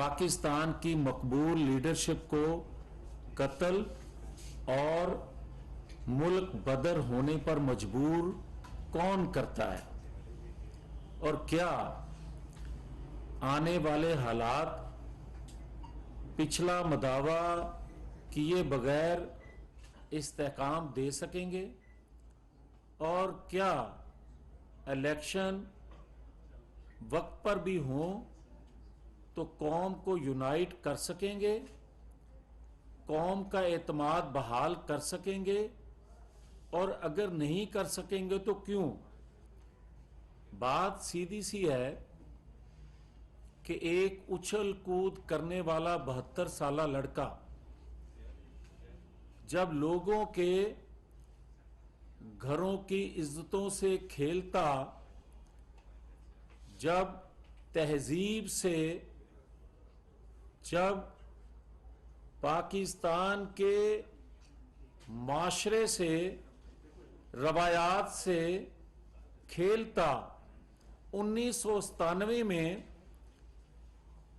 پاکستان کی مقبول لیڈرشپ کو قتل اور ملک بدر ہونے پر مجبور کون کرتا ہے؟ اور کیا آنے والے حالات پچھلا مداوا کیے بغیر استحکام دے سکیں گے؟ اور کیا الیکشن وقت پر بھی ہوں تو قوم کو یونائٹ کر سکیں گے، قوم کا اعتماد بحال کر سکیں گے؟ اور اگر نہیں کر سکیں گے تو کیوں؟ بات سیدھی سی ہے کہ ایک اچھل کود کرنے والا 72 سالہ لڑکا جب لوگوں کے گھروں کی عزتوں سے کھیلتا، جب تہذیب سے، جب پاکستان کے معاشرے سے، روایات سے کھیلتا، 1997 میں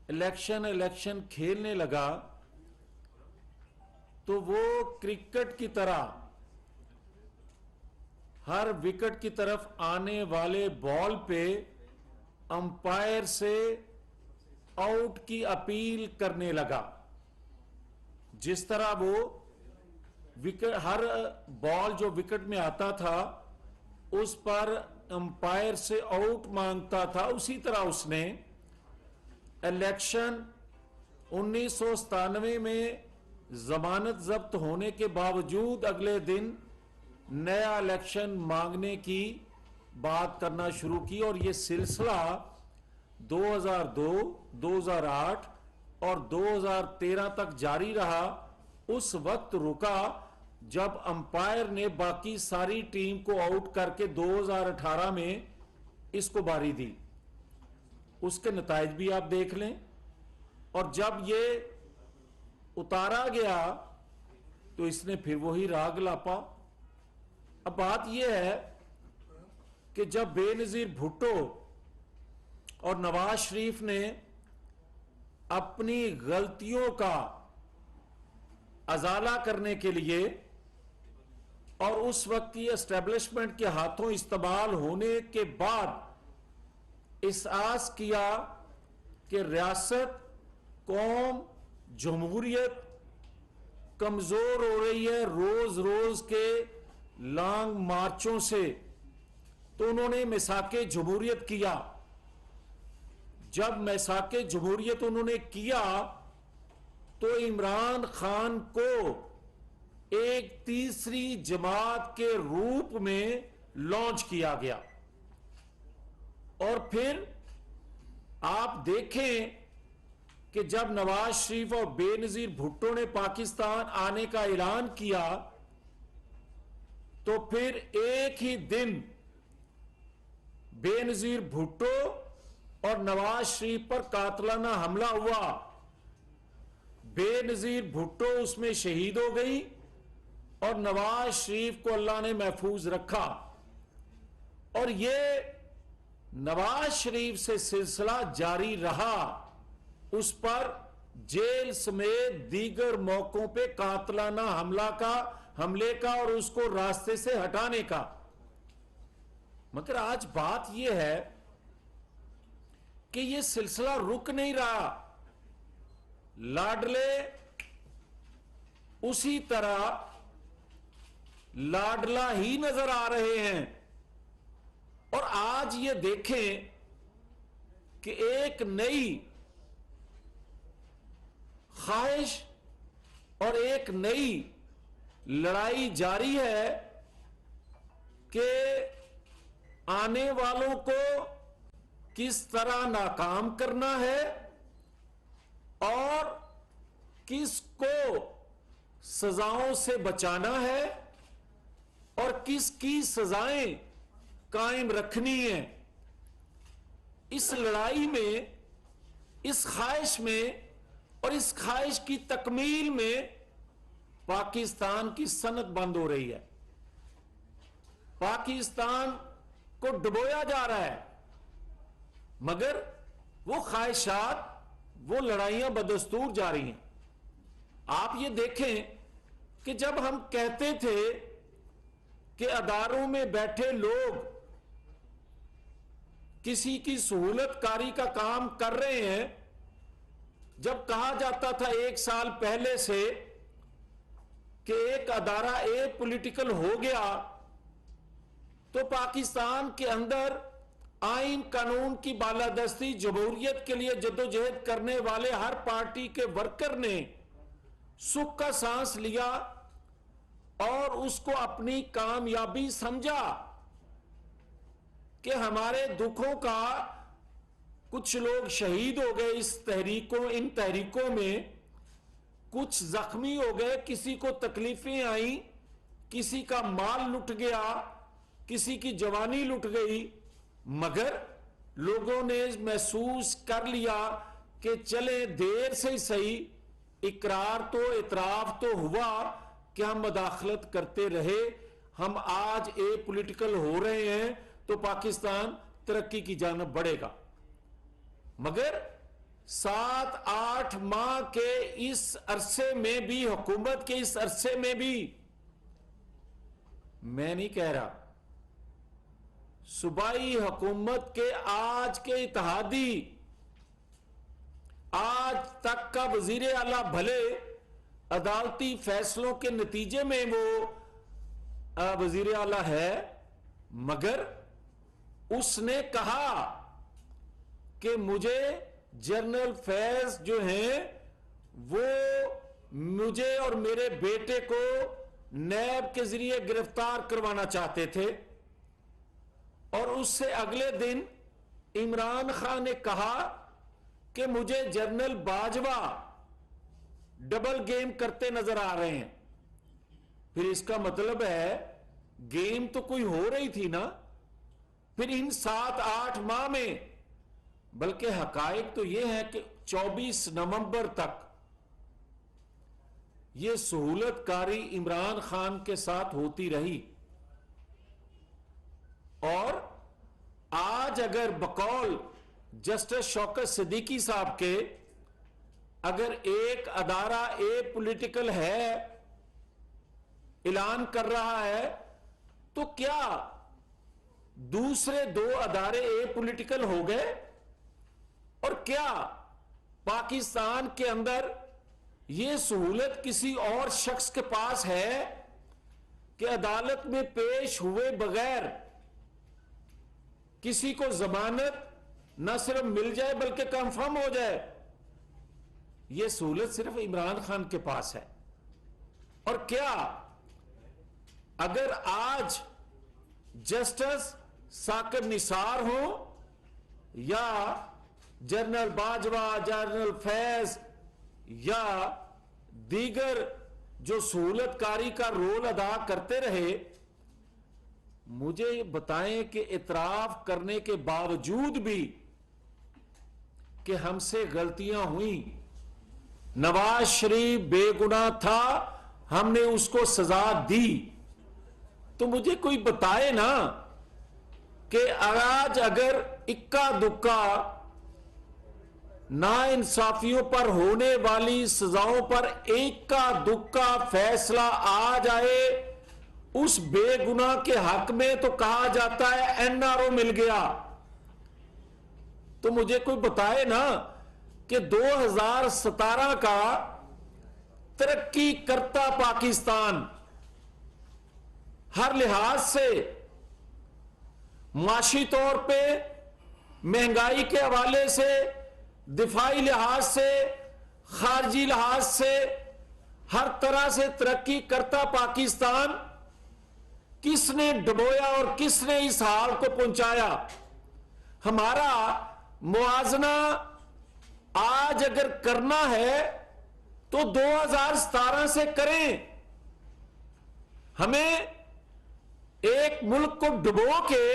الیکشن کھیلنے لگا تو وہ کرکٹ کی طرح ہر وکٹ کی طرف آنے والے بال پہ امپائر سے آؤٹ کی اپیل کرنے لگا، جس طرح وہ ہر بال جو وکٹ میں آتا تھا اس پر امپائر سے آؤٹ مانگتا تھا، اسی طرح اس نے الیکشن 1997 میں ضمانت ضبط ہونے کے باوجود اگلے دن نیا الیکشن مانگنے کی بات کرنا شروع کی، اور یہ سلسلہ 2002، 2008 اور 2013 تک جاری رہا۔ اس وقت رکا جب امپائر نے باقی ساری ٹیم کو آؤٹ کر کے 2018 میں اس کو باری دی۔ اس کے نتائج بھی آپ دیکھ لیں، اور جب یہ اتارا گیا تو اس نے پھر وہی راگ لاپا۔ اب بات یہ ہے کہ جب بے نظیر بھٹو اور نواز شریف نے اپنی غلطیوں کا ازالہ کرنے کے لیے اور اس وقت کی اسٹیبلشمنٹ کے ہاتھوں استعمال ہونے کے بعد احساس کیا کہ ریاست، قوم، جمہوریت کمزور ہو رہی ہے روز روز کے لانگ مارچوں سے، تو انہوں نے میثاق جمہوریت کیا۔ جب میثاق جمہوریت انہوں نے کیا تو عمران خان کو ایک تیسری جماعت کے روپ میں لانچ کیا گیا، اور پھر آپ دیکھیں کہ جب نواز شریف اور بے نظیر بھٹو نے پاکستان آنے کا اعلان کیا تو پھر ایک ہی دن بے نظیر بھٹو اور نواز شریف پر قاتلانہ حملہ ہوا۔ بے نظیر بھٹو اس میں شہید ہو گئی اور نواز شریف کو اللہ نے محفوظ رکھا، اور یہ نواز شریف سے سلسلہ جاری رہا، اس پر جیل سمیت دیگر موقعوں پہ قاتلانہ حملے کا اور اس کو راستے سے ہٹانے کا۔ مگر آج بات یہ ہے کہ یہ سلسلہ رک نہیں رہا، لاڈلے اسی طرح لاڈلا ہی نظر آ رہے ہیں۔ اور آج یہ دیکھیں کہ ایک نئی خواہش اور ایک نئی لڑائی جاری ہے کہ آنے والوں کو کس طرح ناکام کرنا ہے اور کس کو سزاؤں سے بچانا ہے اور کس کی سزائیں قائم رکھنی ہیں۔ اس لڑائی میں، اس خواہش میں اور اس خواہش کی تکمیل میں پاکستان کی صنعت بند ہو رہی ہے، پاکستان کو ڈبویا جا رہا ہے، مگر وہ خواہشات وہ لڑائیاں بدستور جاری ہیں. آپ یہ دیکھیں کہ جب ہم کہتے تھے کہ اداروں میں بیٹھے لوگ کسی کی سہولت کاری کا کام کر رہے ہیں، جب کہا جاتا تھا 1 سال پہلے سے کہ ایک ادارہ پولیٹیکل ہو گیا، تو پاکستان کے اندر آئین قانون کی بالادستی، جمہوریت کے لیے جدوجہد کرنے والے ہر پارٹی کے ورکر نے سکھ کا سانس لیا اور اس کو اپنی کامیابی سمجھا کہ ہمارے دکھوں کا کچھ لوگ شہید ہو گئے ان تحریکوں میں، کچھ زخمی ہو گئے، کسی کو تکلیفیں آئیں، کسی کا مال لٹ گیا، کسی کی جوانی لٹ گئی، مگر لوگوں نے محسوس کر لیا کہ چلیں دیر سے صحیح، اقرار تو اعتراف تو ہوا کہ ہم مداخلت کرتے رہے، ہم آج پولیٹیکل ہو رہے ہیں تو پاکستان ترقی کی جانب بڑھے گا. مگر 7-8 ماہ کے اس عرصے میں بھی، حکومت کے اس عرصے میں بھی، میں نہیں کہہ رہا، صوبائی حکومت کے آج کے اتحادی، آج تک کا وزیر اعلیٰ بھلے عدالتی فیصلوں کے نتیجے میں وہ وزیر اعلیٰ ہے، مگر اس نے کہا کہ مجھے جنرل فیض جو ہیں وہ مجھے اور میرے بیٹے کو نیب کے ذریعے گرفتار کروانا چاہتے تھے، اور اس سے اگلے دن عمران خان نے کہا کہ مجھے جنرل باجوہ ڈبل گیم کرتے نظر آ رہے ہیں. پھر اس کا مطلب ہے گیم تو کوئی ہو رہی تھی نا. پھر ان 7-8 ماہ میں، بلکہ حقائق تو یہ ہے کہ 24 نومبر تک یہ سہولت کاری عمران خان کے ساتھ ہوتی رہی. اور آج اگر بقول جسٹس شوکت صدیقی صاحب کے اگر ایک ادارہ پولیٹیکل ہے اعلان کر رہا ہے، تو کیا دوسرے 2 ادارے پولیٹیکل ہو گئے؟ اور کیا پاکستان کے اندر یہ سہولت کسی اور شخص کے پاس ہے کہ عدالت میں پیش ہوئے بغیر کسی کو ضمانت نہ صرف مل جائے بلکہ کنفرم ہو جائے؟ یہ سہولت صرف عمران خان کے پاس ہے. اور کیا اگر آج جسٹس ثاقب نثار ہوں یا جنرل باجوہ، جنرل فیض یا دیگر جو سہولت کاری کا رول ادا کرتے رہے، مجھے بتائیں کہ اعتراف کرنے کے باوجود بھی کہ ہم سے غلطیاں ہوئیں، نواز شریف بے گناہ تھا، ہم نے اس کو سزا دی، تو مجھے کوئی بتائے نا کہ آج اگر اکا دکا ناانصافیوں پر ہونے والی سزاؤں پر اکا دکا فیصلہ آ جائے اس بے گناہ کے حق میں، تو کہا جاتا ہے NRO مل گیا. تو مجھے کوئی بتائے نا کہ 2017 کا ترقی کرتا پاکستان، ہر لحاظ سے، معاشی طور پہ، مہنگائی کے حوالے سے، دفاعی لحاظ سے، خارجی لحاظ سے، ہر طرح سے ترقی کرتا پاکستان کس نے ڈبویا اور کس نے اس حال کو پہنچایا؟ ہمارا موازنہ آج اگر کرنا ہے تو 2017 سے کریں. ہمیں ایک ملک کو ڈبو کے،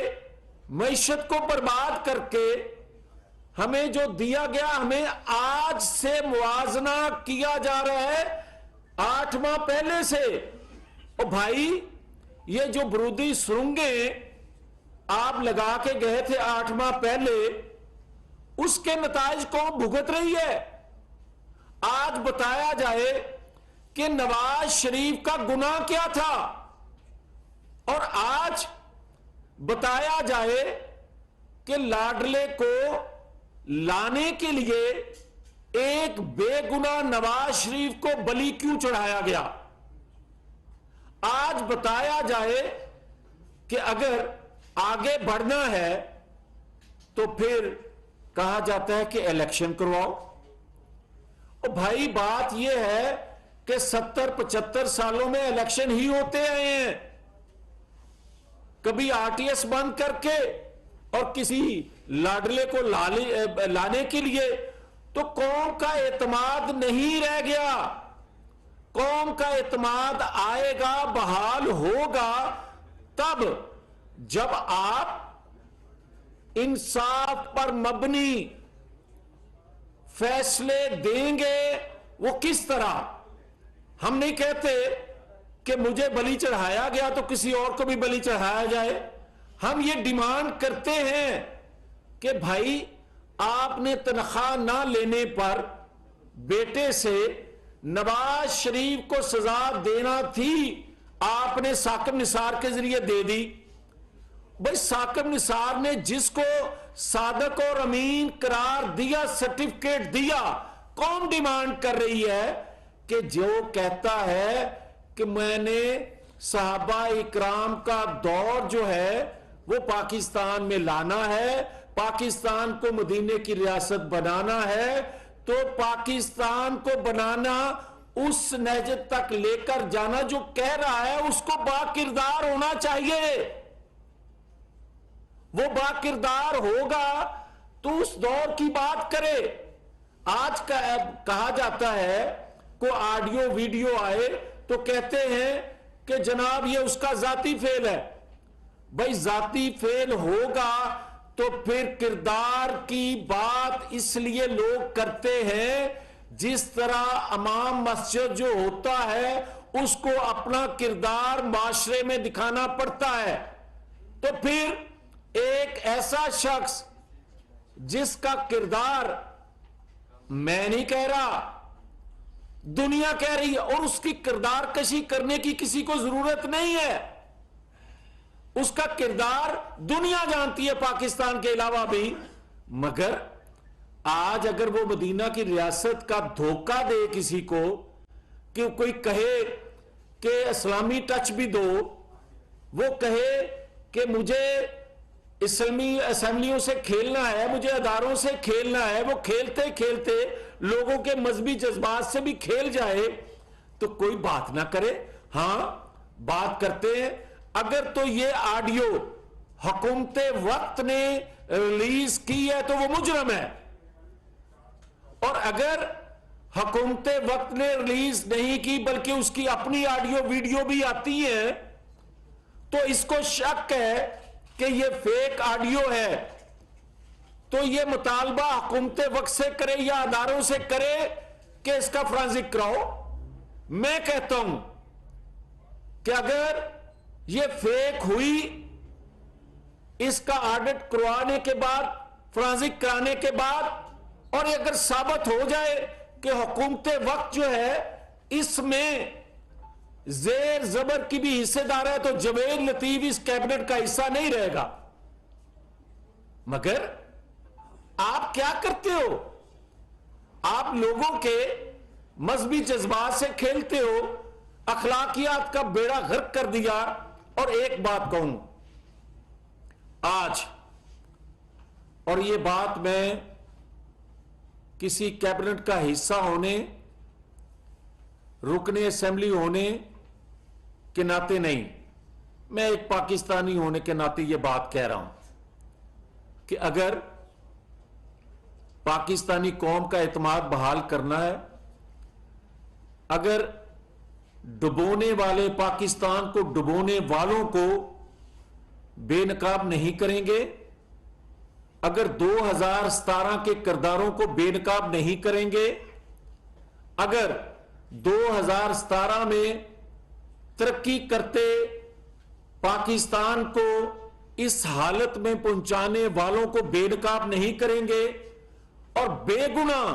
معیشت کو برباد کر کے، ہمیں جو دیا گیا ہمیں آج سے موازنہ کیا جا رہا ہے 8 ماہ پہلے سے. اور بھائی یہ جو برودی سرنگیں آپ لگا کے گئے تھے 8 ماہ پہلے، اس کے نتائج کو بھگت رہی ہے. آج بتایا جائے کہ نواز شریف کا گناہ کیا تھا، اور آج بتایا جائے کہ لاڈلے کو لانے کے لیے ایک بے گناہ نواز شریف کو بلی کیوں چڑھایا گیا۔ آج بتایا جائے کہ اگر آگے بڑھنا ہے تو پھر کہا جاتا ہے کہ الیکشن کرواؤ۔ اور بھائی بات یہ ہے کہ 70-75 سالوں میں الیکشن ہی ہوتے آئے ہیں، کبھی آر ٹی ایس بند کر کے اور کسی لاڈلے کو لانے کے لیے، تو قوم کا اعتماد نہیں رہ گیا۔ قوم کا اعتماد آئے گا، بحال ہوگا تب جب آپ انصاف پر مبنی فیصلے دیں گے۔ وہ کس طرح؟ ہم نہیں کہتے کہ مجھے بلی چڑھایا گیا تو کسی اور کو بھی بلی چڑھایا جائے۔ ہم یہ ڈیمانڈ کرتے ہیں کہ بھائی آپ نے تنخواہ نہ لینے پر بیٹے سے نواز شریف کو سزا دینا تھی، آپ نے ثاقب نثار کے ذریعے دے دی۔ بھائی ثاقب نثار نے جس کو صادق اور امین قرار دیا، سرٹیفکیٹ دیا، کون ڈیمانڈ کر رہی ہے کہ جو کہتا ہے کہ میں نے صحابہ اکرام کا دور جو ہے وہ پاکستان میں لانا ہے، پاکستان کو مدینے کی ریاست بنانا ہے، تو پاکستان کو بنانا اس نہج تک لے کر جانا جو کہہ رہا ہے اس کو باکردار ہونا چاہیے۔ وہ باکردار ہوگا تو اس دور کی بات کرے۔ آج کا کہا جاتا ہے کوئی آڈیو ویڈیو آئے تو کہتے ہیں کہ جناب یہ اس کا ذاتی فعل ہے۔ بھائی ذاتی فعل ہوگا تو پھر کردار کی بات اس لیے لوگ کرتے ہیں، جس طرح امام مسجد جو ہوتا ہے اس کو اپنا کردار معاشرے میں دکھانا پڑتا ہے۔ تو پھر ایک ایسا شخص جس کا کردار میں نہیں کہہ رہا، دنیا کہہ رہی ہے، اور اس کی کردار کشی کرنے کی کسی کو ضرورت نہیں ہے، اس کا کردار دنیا جانتی ہے پاکستان کے علاوہ بھی۔ مگر آج اگر وہ مدینہ کی ریاست کا دھوکہ دے کسی کو، کہ کوئی کہے کہ اسلامی ٹچ بھی دو، وہ کہے کہ مجھے اسلامی اسمبلیوں سے کھیلنا ہے، مجھے اداروں سے کھیلنا ہے، وہ کھیلتے کھیلتے لوگوں کے مذہبی جذبات سے بھی کھیل جائے تو کوئی بات نہ کرے۔ ہاں بات کرتے ہیں، اگر تو یہ آڈیو حکومت وقت نے ریلیز کی ہے تو وہ مجرم ہے، اور اگر حکومت وقت نے ریلیز نہیں کی بلکہ اس کی اپنی آڈیو ویڈیو بھی آتی ہے تو اس کو شک ہے کہ یہ فیک آڈیو ہے، تو یہ مطالبہ حکومت وقت سے کرے یا اداروں سے کرے کہ اس کا فرانزک کراؤ۔ میں کہتا ہوں کہ اگر یہ فیک ہوئی، اس کا آڈٹ کروانے کے بعد، فرانزک کرانے کے بعد، اور اگر ثابت ہو جائے کہ حکومت وقت جو ہے اس میں زیر زبر کی بھی حصے دار ہے تو جوید لطیف اس کیبنٹ کا حصہ نہیں رہے گا۔ مگر آپ کیا کرتے ہو؟ آپ لوگوں کے مذہبی جذبات سے کھیلتے ہو، اخلاقیات کا بیڑا غرق کر دیا۔ اور ایک بات کہوں آج، اور یہ بات میں کسی کیبنٹ کا حصہ ہونے، رکن اسمبلی ہونے کے ناطے نہیں، میں ایک پاکستانی ہونے کے ناطے یہ بات کہہ رہا ہوں کہ اگر پاکستانی قوم کا اعتماد بحال کرنا ہے، اگر ڈبونے والے پاکستان کو ڈبونے والوں کو بے نقاب نہیں کریں گے، اگر 2017 کے کرداروں کو بے نقاب نہیں کریں گے، اگر 2017 میں ترقی کرتے پاکستان کو اس حالت میں پہنچانے والوں کو بے نقاب نہیں کریں گے، اور بے گناہ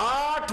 8